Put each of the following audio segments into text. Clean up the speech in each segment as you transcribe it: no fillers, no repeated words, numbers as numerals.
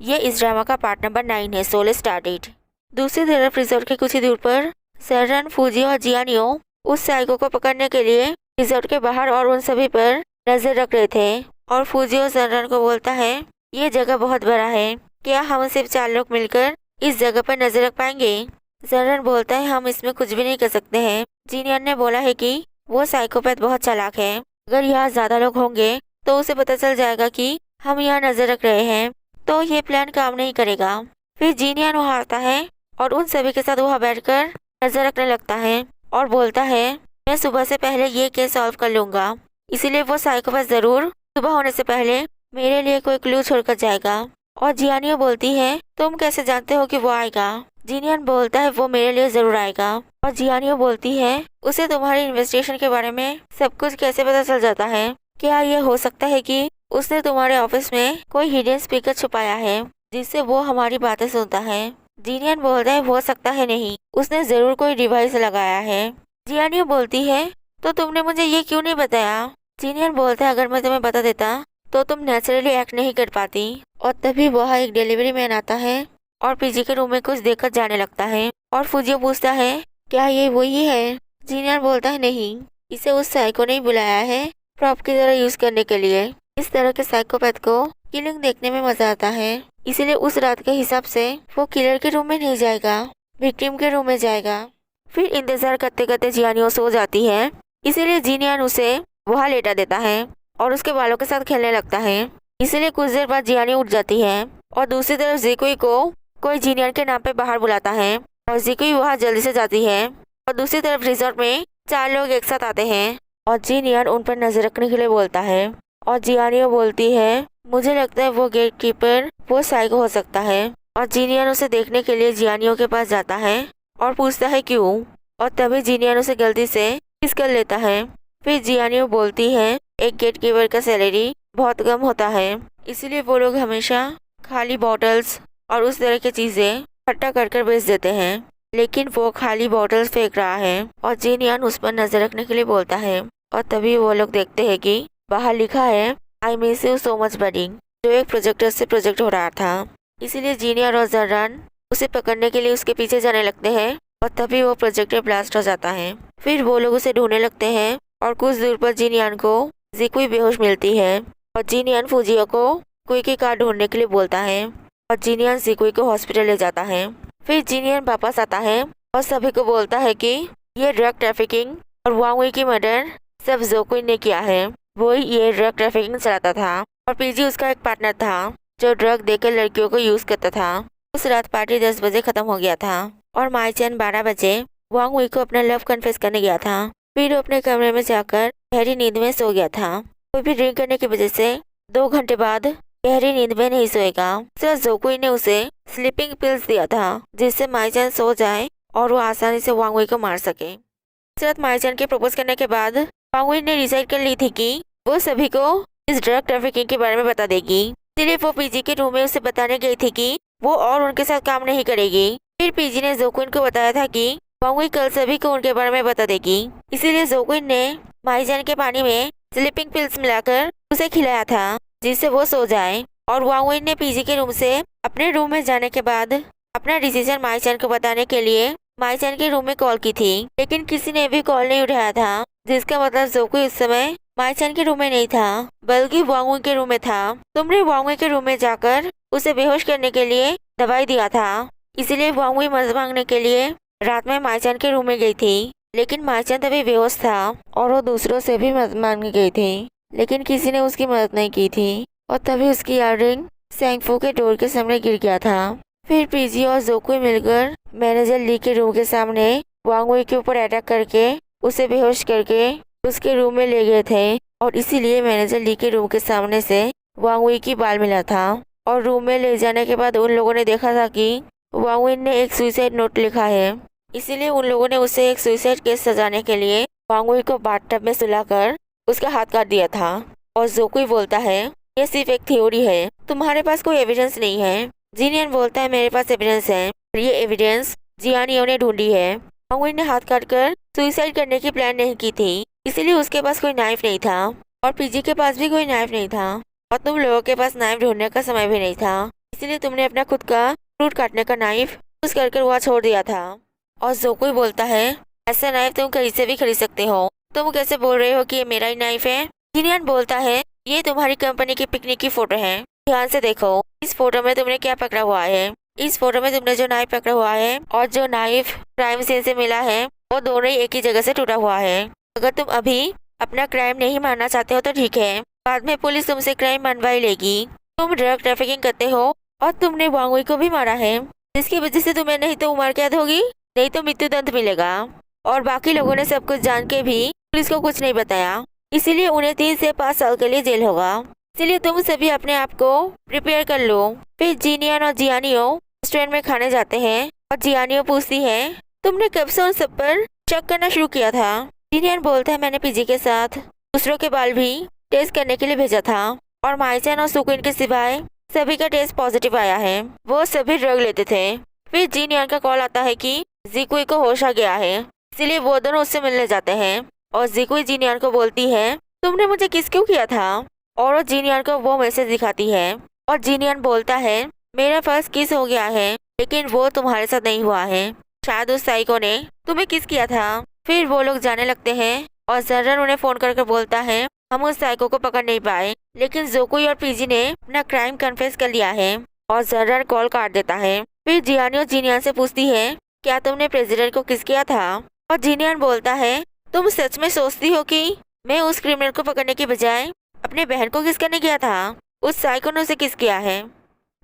ये इस ड्रामा का पार्ट नंबर 9 है। Soul started. दूसरी तरफ रिजॉर्ट के कुछ ही दूर पर सररन, फूजी और जियानियो उस साइको को पकड़ने के लिए रिजॉर्ट के बाहर और उन सभी पर नजर रख रहे थे। और फूजी और सररन को बोलता है, ये जगह बहुत बड़ा है, क्या हम सिर्फ 4 लोग मिलकर इस जगह पर नजर रख पाएंगे? सररन बोलता है, हम इसमें कुछ भी नहीं कर सकते हैं। जीनियन ने बोला है कि वो साइकोपैथ बहुत चालाक है, अगर यहाँ ज्यादा लोग होंगे तो उसे पता चल जाएगा कि हम यहाँ नजर रख रहे हैं, तो ये प्लान काम नहीं करेगा। फिर जीनियन वहाँ आता है और उन सभी के साथ वहाँ बैठकर नजर रखने लगता है और बोलता है, मैं सुबह से पहले ये केस सॉल्व कर लूंगा। इसीलिए वो साइकोपैथ जरूर सुबह होने से पहले मेरे लिए कोई क्लू छोड़कर जाएगा। और जियानियो बोलती है, तुम कैसे जानते हो कि वो आएगा? जीनियन बोलता है, वो मेरे लिए जरूर आएगा। और जियानियो बोलती है, उसे तुम्हारी इन्वेस्टिगेशन के बारे में सब कुछ कैसे पता चल जाता है? क्या ये हो सकता है कि उसने तुम्हारे ऑफिस में कोई हिडन स्पीकर छुपाया है जिससे वो हमारी बातें सुनता है? जीनियन बोलता है, हो सकता है नहीं, उसने जरूर कोई डिवाइस लगाया है। जियानियो बोलती है, तो तुमने मुझे ये क्यों नहीं बताया? जीनियन बोलता है, अगर मैं तुम्हें बता देता तो तुम नेचुरली एक्ट नहीं कर पाती। और तभी वहाँ एक डिलीवरी मैन आता है और पीजी के रूम में कुछ देखकर जाने लगता है। और फूजियो पूछता है, क्या ये वही है? जीनियन बोलता है, नहीं, इसे उस साइको ने बुलाया है प्रॉप की तरह यूज करने के लिए। इस तरह के साइकोपैथ को किलिंग देखने में मजा आता है, इसीलिए उस रात के हिसाब से वो किलर के रूम में नहीं जाएगा, विक्टिम के रूम में जाएगा। फिर इंतजार करते करते जियानियो सो जाती है, इसीलिए जीनियन उसे वहाँ लेटा देता है और उसके बालों के साथ खेलने लगता है। इसीलिए कुछ देर बाद जियानियो उठ जाती है और दूसरी तरफ जिकुई को कोई जीनियन के नाम पे बाहर बुलाता है और जिकुई वहाँ जल्दी से जाती है। और दूसरी तरफ रिजॉर्ट में 4 लोग एक साथ आते हैं और जीनियन उन पर नजर रखने के लिए बोलता है। और जियानियो बोलती है, मुझे लगता है वो गेट कीपर वो साइको हो सकता है। और जीनियन उसे देखने के लिए जियानियो के पास जाता है और पूछता है क्यों। और तभी जीनियन उसे गलती से किस कर लेता है। फिर जियानियो बोलती है, एक गेट कीपर का सैलरी बहुत कम होता है, इसीलिए वो लोग हमेशा खाली बॉटल्स और उस तरह की चीजें इकट्ठा कर कर बेच देते हैं। लेकिन वो खाली बॉटल्स फेंक रहा है और जीनियन उस पर नजर रखने के लिए बोलता है। और तभी वो लोग देखते हैं कि बाहर लिखा है, I miss you so much budding, जो एक प्रोजेक्टर से प्रोजेक्ट हो रहा था। इसीलिए जीनियर और जर्रन उसे पकड़ने के लिए उसके पीछे जाने लगते हैं और तभी वो प्रोजेक्टर ब्लास्ट हो जाता है। फिर वो लोग उसे ढूंढने लगते हैं और कुछ दूर पर जीनियन को जिकुई बेहोश मिलती है और जीनियन फूजियो को कोई की कार ढूंढने के लिए बोलता है और जीनियन जिकुई को हॉस्पिटल ले जाता है। फिर जीनियन वापस आता है और सभी को बोलता है कि ये ड्रग ट्रैफिकिंग और वांगुई की मर्डर सब जोकुई ने किया है। वो ही ये ड्रग ट्रैफिकिंग चलाता था और पीजी उसका एक पार्टनर था जो ड्रग देकर लड़कियों को यूज करता था। उस रात पार्टी 10 बजे खत्म हो गया था और माईचैन 12 बजे वांगुई को अपना लव कन्फेस करने गया था। फिर वो अपने कमरे में जाकर गहरी नींद में सो गया था। कोई भी ड्रिंक करने की वजह से 2 घंटे बाद गहरी नींद में नहीं सोएगा। सिर्फ जोकुई ने उसे स्लीपिंग पिल्स दिया था जिससे माईचैन सो जाए और वो आसानी से वांगुई को मार सके। सिर्फ माईचैन के प्रपोज करने के बाद वांगुई ने डिसाइड कर ली थी कि वो सभी को इस ड्रग ट्रैफिकिंग के बारे में बता देगी। इसलिए वो पीजी के रूम में उसे बताने गई थी कि वो और उनके साथ काम नहीं करेगी। फिर पीजी ने जोकुइन को बताया था कि वांगुई कल सभी को उनके बारे में बता देगी। इसीलिए जोकुइन ने माईचैन के पानी में स्लीपिंग पिल्स मिलाकर उसे खिलाया था जिससे वो सो जाए। और वांगुई ने पीजी के रूम से अपने रूम में जाने के बाद अपना डिसीजन माईचैन को बताने के लिए माईचैन के रूम में कॉल की थी, लेकिन किसी ने भी कॉल नहीं उठाया था, जिसका मतलब जोकुई उस समय माईचैन के रूम में नहीं था बल्कि वांगुई के रूम में था। तुमने वांगुई के रूम में जाकर उसे बेहोश करने के लिए दवाई दिया था, इसीलिए वांगुई मदद मांगने के लिए रात में माईचैन के रूम में गई थी। लेकिन माईचैन तभी बेहोश था और वो दूसरों से भी मदद मांगने गई थी, लेकिन किसी ने उसकी मदद नहीं की थी। और तभी उसकी इयररिंग सेंगफू के डोर के सामने गिर गया था। फिर पीजी और जोकुई मिलकर मैनेजर ली के रूम के सामने वांगुई के ऊपर अटैक करके उसे बेहोश करके उसके रूम में ले गए थे और इसीलिए मैनेजर ली के रूम के सामने से वांगुई की बाल मिला था। और रूम में ले जाने के बाद उन लोगों ने देखा था कि वांगुई ने एक सुसाइड नोट लिखा है, इसीलिए उन लोगों ने उसे एक सुसाइड केस सजाने के लिए वांगुई को बाथटब में सुलाकर उसका हाथ काट दिया था। और जोकुई बोलता है, ये सिर्फ एक थ्योरी है, तुम्हारे पास कोई एविडेंस नहीं है। जीनियन बोलता है, मेरे पास एविडेंस है, ये एविडेंस जियानियो ने ढूंढी है। वांगुई ने हाथ काटकर सुसाइड करने की प्लान नहीं की थी, इसीलिए उसके पास कोई नाइफ नहीं था और पीजी के पास भी कोई नाइफ नहीं था और तुम लोगों के पास नाइफ ढूंढने का समय भी नहीं था, इसलिए तुमने अपना खुद का फ्रूट काटने का नाइफ यूज कर वहाँ छोड़ दिया था। और जोकोई बोलता है ऐसा नाइफ तुम कहीं से भी खरीद सकते हो, तुम कैसे बोल रहे हो कि ये मेरा ही नाइफ है। जिनियन बोलता है ये तुम्हारी कंपनी की पिकनिक की फोटो है, ध्यान से देखो इस फोटो में तुमने क्या पकड़ा हुआ है। इस फोटो में तुमने जो नाइफ पकड़ा हुआ है और जो नाइफ क्राइम सीन से मिला है वो दोनों ही एक ही जगह से टूटा हुआ है। अगर तुम अभी अपना क्राइम नहीं मानना चाहते हो तो ठीक है, बाद में पुलिस तुमसे क्राइम मनवा ही लेगी। तुम ड्रग ट्रैफिकिंग करते हो और तुमने वांगुई को भी मारा है, जिसकी वजह से तुम्हें नहीं तो उम्र कैद होगी नहीं तो मृत्यु दंड मिलेगा। और बाकी लोगों ने सब कुछ जान के भी पुलिस को कुछ नहीं बताया, इसीलिए उन्हें 3 से 5 साल के लिए जेल होगा। इसलिए तुम सभी अपने आप को प्रिपेयर कर लो। फिर जिनियन और जियानियो रेस्टोरेंट में खाने जाते हैं और जियानियो पूछती है तुमने कब से उन सब पर शक करना शुरू किया था। जिनियन बोलता है मैंने पीजी के साथ दूसरों के बाल भी टेस्ट करने के लिए भेजा था और माइचन और सुकुइन के सिवाय सभी का टेस्ट पॉजिटिव आया है, वो सभी ड्रग लेते थे। फिर जिनियन का कॉल आता है कि जिकुई को होश आ गया है, इसलिए वो दोनों उससे मिलने जाते हैं। और जिकुई जिनियन को बोलती है तुमने मुझे किस क्यों किया था, और वो जिनियन को वो मैसेज दिखाती है। और जिनियन बोलता है मेरा फर्स्ट किस हो गया है लेकिन वो तुम्हारे साथ नहीं हुआ है, शायद उस साइको ने तुम्हें किस किया था। फिर वो लोग जाने लगते हैं और जर्रन उन्हें फोन करके बोलता है हम उस साइको को पकड़ नहीं पाए, लेकिन जोकुई और पीजी ने अपना क्राइम कन्फेस कर लिया है। और जर्रन कॉल काट देता है। फिर जियानियो जिनियन से पूछती है क्या तुमने प्रेसिडेंट को किस किया था। और जिनियन बोलता है तुम सच में सोचती हो कि मैं उस क्रिमिनल को पकड़ने के बजाय अपने बहन को किस करने गया था। उस साइको ने उसे किस किया है,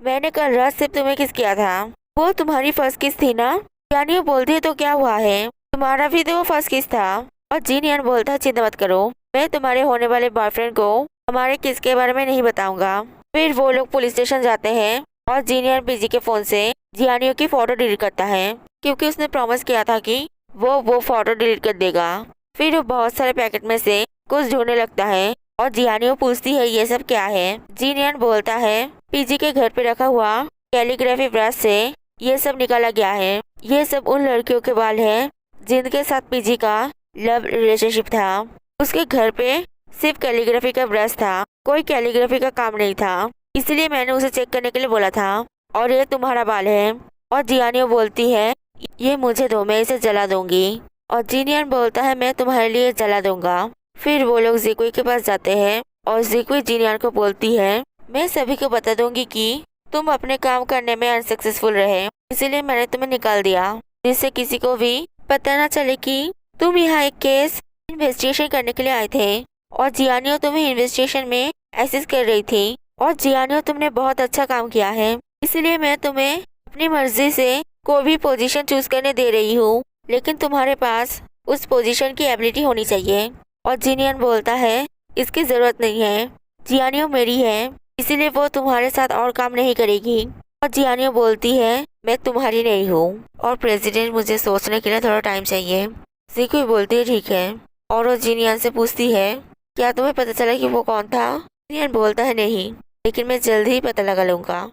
मैंने कल रात से तुम्हें किस किया था, वो तुम्हारी फर्स्ट किस थी ना। जियानियो बोलती है तो क्या हुआ है, तुम्हारा भी तो वो फर्स्ट किस था। और जिनियन बोलता है चिंता मत करो, मैं तुम्हारे होने वाले बॉयफ्रेंड को हमारे किस के बारे में नहीं बताऊंगा। फिर वो लोग पुलिस स्टेशन जाते हैं और जिनियन पीजी के फोन से जियानियो की फोटो डिलीट करता है, क्योंकि उसने प्रॉमिस किया था कि वो फोटो डिलीट कर देगा। फिर वो बहुत सारे पैकेट में से कुछ ढूंढने लगता है और जियानियो पूछती है ये सब क्या है। जिनियन बोलता है पीजी के घर पे रखा हुआ कैलीग्राफी ब्रश से ये सब निकाला गया है, ये सब उन लड़कियों के बाल हैं जिनके साथ पीजी का लव रिलेशनशिप था। उसके घर पे सिर्फ कैलीग्राफी का ब्रश था, कोई कैलीग्राफी का काम नहीं था, इसलिए मैंने उसे चेक करने के लिए बोला था। और ये तुम्हारा बाल है। और जियानियो बोलती है ये मुझे दो, मैं इसे जला दूंगी। और जिनियन बोलता है मैं तुम्हारे लिए जला दूंगा। फिर वो लोग जिकुई के पास जाते हैं और जिकुई जिनियन को बोलती है मैं सभी को बता दूंगी कि तुम अपने काम करने में अनसक्सेसफुल रहे, इसीलिए मैंने तुम्हें निकाल दिया, जिससे किसी को भी पता न चले कि तुम यहाँ एक केस इन्वेस्टिगेशन करने के लिए आए थे। और जियानियो तुम्हें इन्वेस्टिगेशन में असिस्ट कर रही थी। और जियानियो तुमने बहुत अच्छा काम किया है, इसलिए मैं तुम्हें अपनी मर्जी से कोई भी पोजीशन चूज करने दे रही हूँ, लेकिन तुम्हारे पास उस पोजीशन की एबिलिटी होनी चाहिए। और जिनियन बोलता है इसकी जरूरत नहीं है, जियानियो मेरी है, इसीलिए वो तुम्हारे साथ और काम नहीं करेगी। और जियानियो बोलती है मैं तुम्हारी नहीं हूँ और प्रेसिडेंट मुझे सोचने के लिए थोड़ा टाइम चाहिए। जिकुई बोलती है ठीक है। और वो जिनियन से पूछती है क्या तुम्हें पता चला कि वो कौन था। जिनियन बोलता है नहीं, लेकिन मैं जल्द ही पता लगा लूंगा।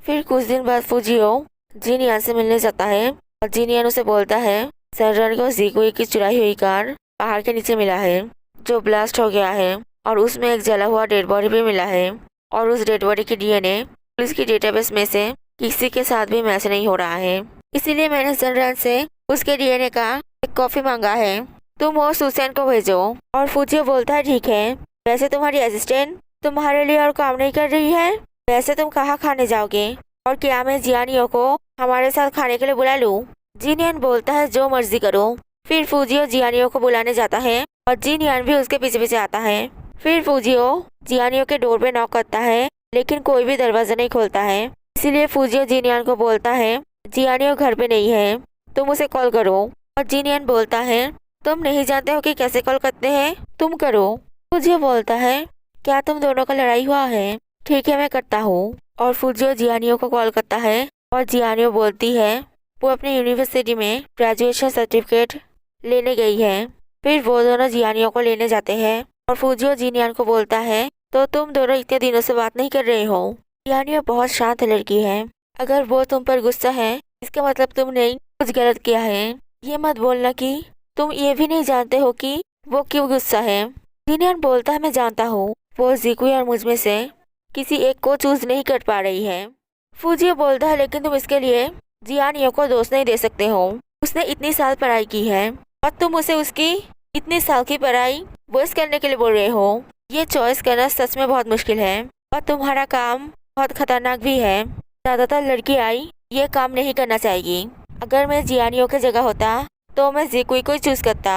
फिर कुछ दिन बाद फुजियो जिनियन से मिलने जाता है और जिनियन उसे बोलता है जर्रन को जिकुई की चुराई हुई कार पहाड़ के नीचे मिला है जो ब्लास्ट हो गया है, और उसमें एक जला हुआ डेड बॉडी भी मिला है। और उस डेड बॉडी की डीएनए पुलिस की डेटाबेस में से किसी के साथ भी मैच नहीं हो रहा है, इसीलिए मैंने जर्रन से उसके डीएनए का एक कॉपी मांगा है, तुम और सुसैन को भेजो। और फुजियो बोलता है ठीक है, वैसे तुम्हारी असिस्टेंट तुम्हारे लिए और काम नहीं कर रही है, वैसे तुम कहाँ खाने जाओगे, और क्या मैं जियानियो को हमारे साथ खाने के लिए बुला लूँ। जिनियन बोलता है जो मर्जी करो। फिर फुजियो जियानियो को बुलाने जाता है और जिनियन भी उसके पीछे पीछे आता है। फिर फुजियो जियानियो के डोर पे नॉक करता है, लेकिन कोई भी दरवाजा नहीं खोलता है, इसीलिए फुजियो जिनियन को बोलता है जियानियो घर पे नहीं है, तुम उसे कॉल करो। और जिनियन बोलता है तुम नहीं जानते हो कि कैसे कॉल करते हैं, तुम करो। फुजियो बोलता है क्या तुम दोनों का लड़ाई हुआ है, ठीक है मैं करता हूँ। और फुजियो जियानियो को कॉल करता है और जियानियो बोलती है वो अपनी यूनिवर्सिटी में ग्रेजुएशन सर्टिफिकेट लेने गई है। फिर वो दोनों जियानियो को लेने जाते हैं और फुजियो जिनियन को बोलता है तो तुम दोनों इतने दिनों से बात नहीं कर रहे हो। जियानियो बहुत शांत लड़की है, अगर वो तुम पर गुस्सा है इसका मतलब तुमने कुछ गलत किया है, ये मत बोलना कि तुम ये भी नहीं जानते हो कि वो क्यों गुस्सा है। जिनियन बोलता है मैं जानता हूँ, वो जिकुई और मुझ में से किसी एक को चूज नहीं कर पा रही है। फूजियो बोलता है लेकिन तुम इसके लिए जियानियो को दोष नहीं दे सकते हो। उसने इतनी साल पढ़ाई की है और तुम उसे उसकी इतनी साल की पढ़ाई वेस्ट करने के लिए बोल रहे हो। ये चॉइस करना सच में बहुत मुश्किल है और तुम्हारा काम बहुत खतरनाक भी है। ज़्यादातर लड़की आई ये काम नहीं करना चाहिए। अगर मैं जियानियो की जगह होता तो मैं जिकुई को चूज करता।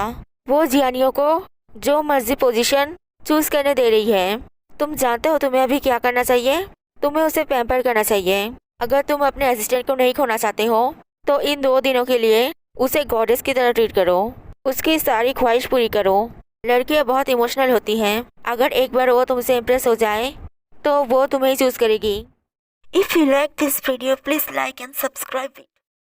वो जियानियो को जो मर्जी पोजीशन चूज करने दे रही है। तुम जानते हो तुम्हें अभी क्या करना चाहिए? तुम्हें उसे पैम्पर करना चाहिए। अगर तुम अपने असिस्टेंट को नहीं खोना चाहते हो तो इन 2 दिनों के लिए उसे गॉडेस की तरह ट्रीट करो। उसकी सारी ख्वाहिश पूरी करो। लड़कियां बहुत इमोशनल होती हैं। अगर एक बार वो तुमसे इम्प्रेस हो जाए तो वो तुम्हें ही चूज करेगी। If you like this video, please like and subscribe it.